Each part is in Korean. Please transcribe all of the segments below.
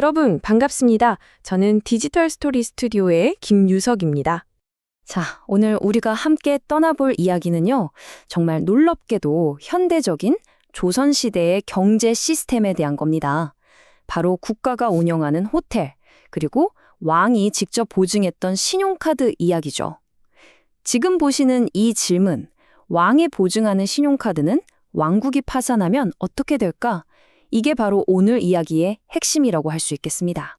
여러분, 반갑습니다. 저는 디지털 스토리 스튜디오의 김유석입니다. 자, 오늘 우리가 함께 떠나볼 이야기는요, 정말 놀랍게도 현대적인 조선시대의 경제 시스템에 대한 겁니다. 바로 국가가 운영하는 호텔, 그리고 왕이 직접 보증했던 신용카드 이야기죠. 지금 보시는 이 질문, 왕이 보증하는 신용카드는 왕국이 파산하면 어떻게 될까? 이게 바로 오늘 이야기의 핵심이라고 할 수 있겠습니다.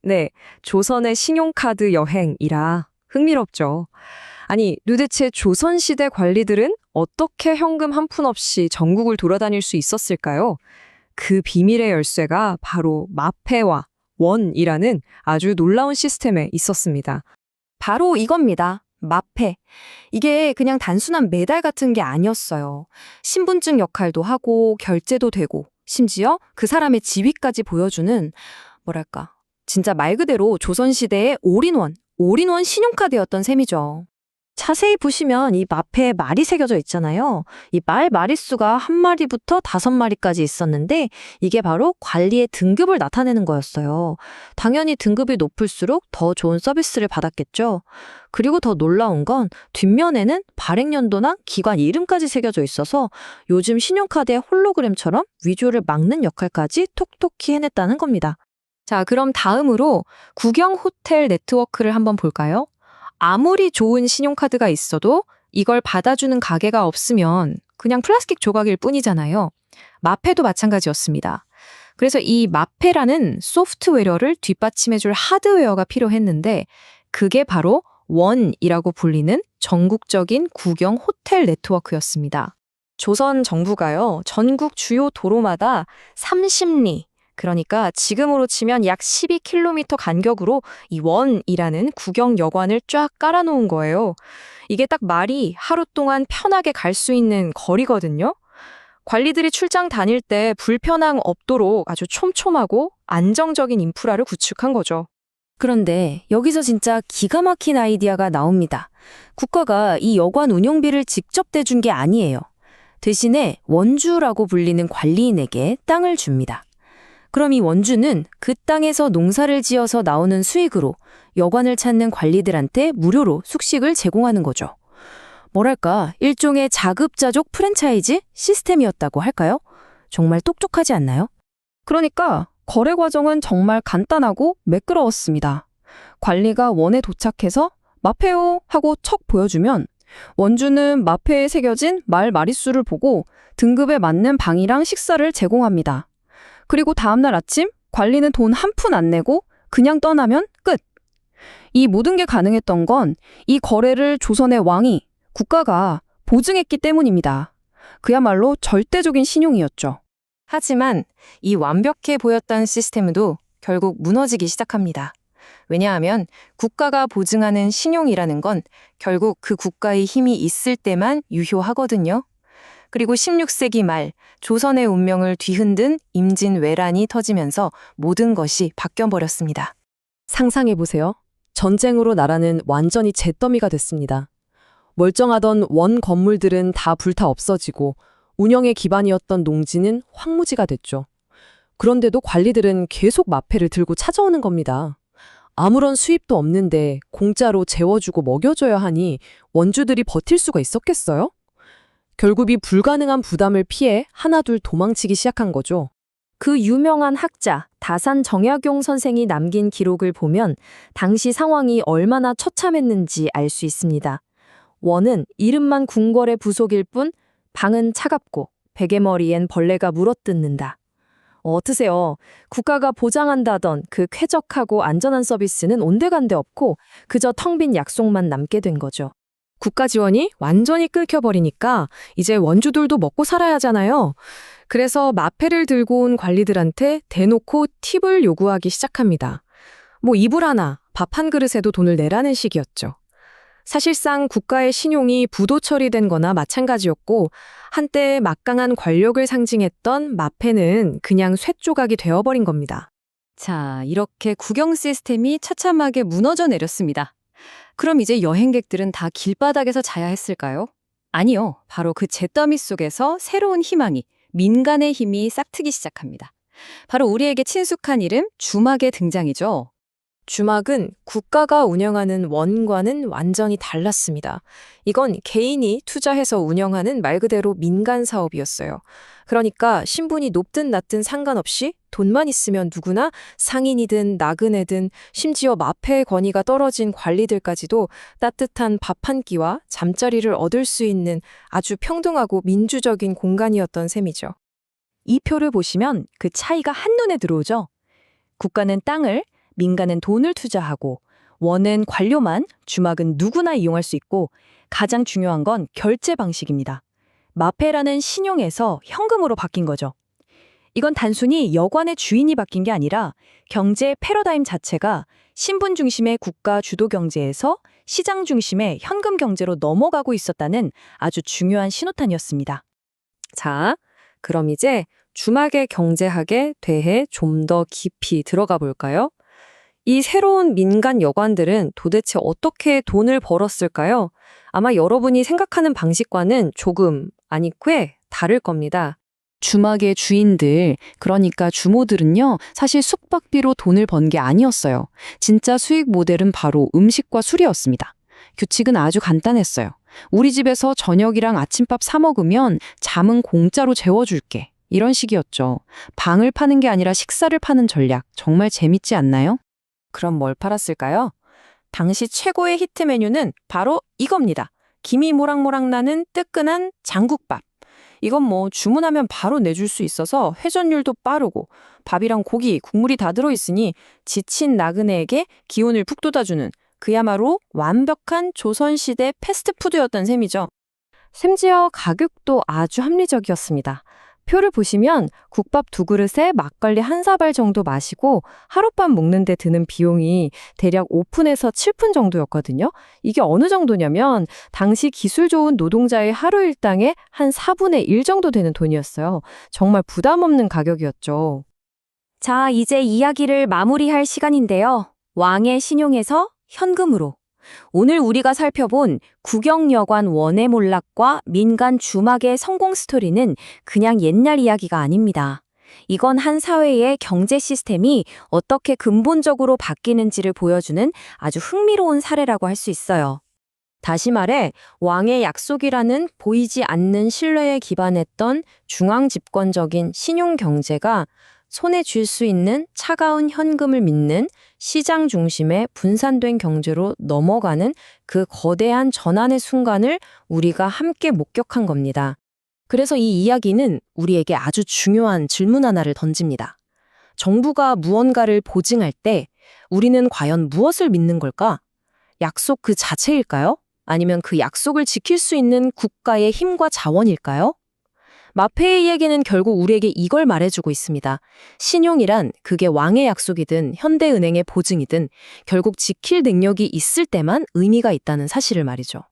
네, 조선의 신용카드 여행이라 흥미롭죠. 아니, 도대체 조선시대 관리들은 어떻게 현금 한 푼 없이 전국을 돌아다닐 수 있었을까요? 그 비밀의 열쇠가 바로 마패와 원이라는 아주 놀라운 시스템에 있었습니다. 바로 이겁니다. 마패. 이게 그냥 단순한 메달 같은 게 아니었어요. 신분증 역할도 하고 결제도 되고 심지어 그 사람의 지위까지 보여주는 뭐랄까 진짜 말 그대로 조선시대의 올인원 신용카드였던 셈이죠. 자세히 보시면 이 마패에 말이 새겨져 있잖아요. 이 말 마리수가 한 마리부터 5마리까지 있었는데 이게 바로 관리의 등급을 나타내는 거였어요. 당연히 등급이 높을수록 더 좋은 서비스를 받았겠죠. 그리고 더 놀라운 건 뒷면에는 발행연도나 기관 이름까지 새겨져 있어서 요즘 신용카드의 홀로그램처럼 위조를 막는 역할까지 톡톡히 해냈다는 겁니다. 자, 그럼 다음으로 국영 호텔 네트워크를 한번 볼까요? 아무리 좋은 신용카드가 있어도 이걸 받아주는 가게가 없으면 그냥 플라스틱 조각일 뿐이잖아요. 마패도 마찬가지였습니다. 그래서 이 마패라는 소프트웨어를 뒷받침해줄 하드웨어가 필요했는데 그게 바로 원이라고 불리는 전국적인 국영 호텔 네트워크였습니다. 조선 정부가요, 전국 주요 도로마다 30리, 그러니까 지금으로 치면 약 12km 간격으로 이 원이라는 국영 여관을 쫙 깔아놓은 거예요. 이게 딱 말이 하루 동안 편하게 갈 수 있는 거리거든요. 관리들이 출장 다닐 때 불편함 없도록 아주 촘촘하고 안정적인 인프라를 구축한 거죠. 그런데 여기서 진짜 기가 막힌 아이디어가 나옵니다. 국가가 이 여관 운영비를 직접 대준 게 아니에요. 대신에 원주라고 불리는 관리인에게 땅을 줍니다. 그럼 이 원주는 그 땅에서 농사를 지어서 나오는 수익으로 여관을 찾는 관리들한테 무료로 숙식을 제공하는 거죠. 뭐랄까, 일종의 자급자족 프랜차이즈 시스템이었다고 할까요? 정말 똑똑하지 않나요? 그러니까 거래 과정은 정말 간단하고 매끄러웠습니다. 관리가 원에 도착해서 마패요 하고 척 보여주면 원주는 마패에 새겨진 말 마리수를 보고 등급에 맞는 방이랑 식사를 제공합니다. 그리고 다음날 아침 관리는 돈 한 푼 안 내고 그냥 떠나면 끝. 이 모든 게 가능했던 건 이 거래를 조선의 왕이, 국가가 보증했기 때문입니다. 그야말로 절대적인 신용이었죠. 하지만 이 완벽해 보였던 시스템도 결국 무너지기 시작합니다. 왜냐하면 국가가 보증하는 신용이라는 건 결국 그 국가의 힘이 있을 때만 유효하거든요. 그리고 16세기 말 조선의 운명을 뒤흔든 임진왜란이 터지면서 모든 것이 바뀌어버렸습니다. 상상해보세요. 전쟁으로 나라는 완전히 잿더미가 됐습니다. 멀쩡하던 원 건물들은 다 불타 없어지고 운영의 기반이었던 농지는 황무지가 됐죠. 그런데도 관리들은 계속 마패를 들고 찾아오는 겁니다. 아무런 수입도 없는데 공짜로 재워주고 먹여줘야 하니 원주들이 버틸 수가 있었겠어요? 결국 이 불가능한 부담을 피해 하나둘 도망치기 시작한 거죠. 그 유명한 학자 다산 정약용 선생이 남긴 기록을 보면 당시 상황이 얼마나 처참했는지 알 수 있습니다. 원은 이름만 궁궐의 부속일 뿐 방은 차갑고 베개머리엔 벌레가 물어뜯는다. 어떠세요? 국가가 보장한다던 그 쾌적하고 안전한 서비스는 온데간데 없고 그저 텅 빈 약속만 남게 된 거죠. 국가 지원이 완전히 끊겨버리니까 이제 원주들도 먹고 살아야 하잖아요. 그래서 마패를 들고 온 관리들한테 대놓고 팁을 요구하기 시작합니다. 뭐 이불 하나, 밥 한 그릇에도 돈을 내라는 식이었죠. 사실상 국가의 신용이 부도 처리된 거나 마찬가지였고 한때 막강한 권력을 상징했던 마패는 그냥 쇳조각이 되어버린 겁니다. 자, 이렇게 국영 시스템이 처참하게 무너져 내렸습니다. 그럼 이제 여행객들은 다 길바닥에서 자야 했을까요? 아니요. 바로 그 잿더미 속에서 새로운 희망이, 민간의 힘이 싹트기 시작합니다. 바로 우리에게 친숙한 이름 주막의 등장이죠. 주막은 국가가 운영하는 원과는 완전히 달랐습니다. 이건 개인이 투자해서 운영하는 말 그대로 민간 사업이었어요. 그러니까 신분이 높든 낮든 상관없이 돈만 있으면 누구나 상인이든 나그네든 심지어 마패의 권위가 떨어진 관리들까지도 따뜻한 밥 한 끼와 잠자리를 얻을 수 있는 아주 평등하고 민주적인 공간이었던 셈이죠. 이 표를 보시면 그 차이가 한눈에 들어오죠. 국가는 땅을, 민간은 돈을 투자하고 원은 관료만, 주막은 누구나 이용할 수 있고 가장 중요한 건 결제 방식입니다. 마페라는 신용에서 현금으로 바뀐 거죠. 이건 단순히 여관의 주인이 바뀐 게 아니라 경제 패러다임 자체가 신분 중심의 국가 주도 경제에서 시장 중심의 현금 경제로 넘어가고 있었다는 아주 중요한 신호탄이었습니다. 자, 그럼 이제 주막의 경제학에 대해 좀 더 깊이 들어가 볼까요? 이 새로운 민간 여관들은 도대체 어떻게 돈을 벌었을까요? 아마 여러분이 생각하는 방식과는 조금, 아니 꽤 다를 겁니다. 주막의 주인들, 그러니까 주모들은요, 사실 숙박비로 돈을 번 게 아니었어요. 진짜 수익 모델은 바로 음식과 술이었습니다. 규칙은 아주 간단했어요. 우리 집에서 저녁이랑 아침밥 사 먹으면 잠은 공짜로 재워줄게. 이런 식이었죠. 방을 파는 게 아니라 식사를 파는 전략. 정말 재밌지 않나요? 그럼 뭘 팔았을까요? 당시 최고의 히트 메뉴는 바로 이겁니다. 김이 모락모락 나는 뜨끈한 장국밥. 이건 뭐 주문하면 바로 내줄 수 있어서 회전율도 빠르고 밥이랑 고기, 국물이 다 들어있으니 지친 나그네에게 기운을 푹 돋아주는 그야말로 완벽한 조선시대 패스트푸드였던 셈이죠. 심지어 가격도 아주 합리적이었습니다. 표를 보시면 국밥 2그릇에 막걸리 1사발 정도 마시고 하룻밤 묵는데 드는 비용이 대략 5푼에서 7푼 정도였거든요. 이게 어느 정도냐면 당시 기술 좋은 노동자의 하루 일당의 한 4분의 1 정도 되는 돈이었어요. 정말 부담 없는 가격이었죠. 자, 이제 이야기를 마무리할 시간인데요. 왕의 신용에서 현금으로. 오늘 우리가 살펴본 국영여관 원의 몰락과 민간 주막의 성공 스토리는 그냥 옛날 이야기가 아닙니다. 이건 한 사회의 경제 시스템이 어떻게 근본적으로 바뀌는지를 보여주는 아주 흥미로운 사례라고 할 수 있어요. 다시 말해 왕의 약속이라는 보이지 않는 신뢰에 기반했던 중앙집권적인 신용경제가 손에 쥘 수 있는 차가운 현금을 믿는 시장 중심의 분산된 경제로 넘어가는 그 거대한 전환의 순간을 우리가 함께 목격한 겁니다. 그래서 이 이야기는 우리에게 아주 중요한 질문 하나를 던집니다. 정부가 무언가를 보증할 때 우리는 과연 무엇을 믿는 걸까? 약속 그 자체일까요? 아니면 그 약속을 지킬 수 있는 국가의 힘과 자원일까요? 마페의 이야기는 결국 우리에게 이걸 말해주고 있습니다. 신용이란 그게 왕의 약속이든 현대은행의 보증이든 결국 지킬 능력이 있을 때만 의미가 있다는 사실을 말이죠.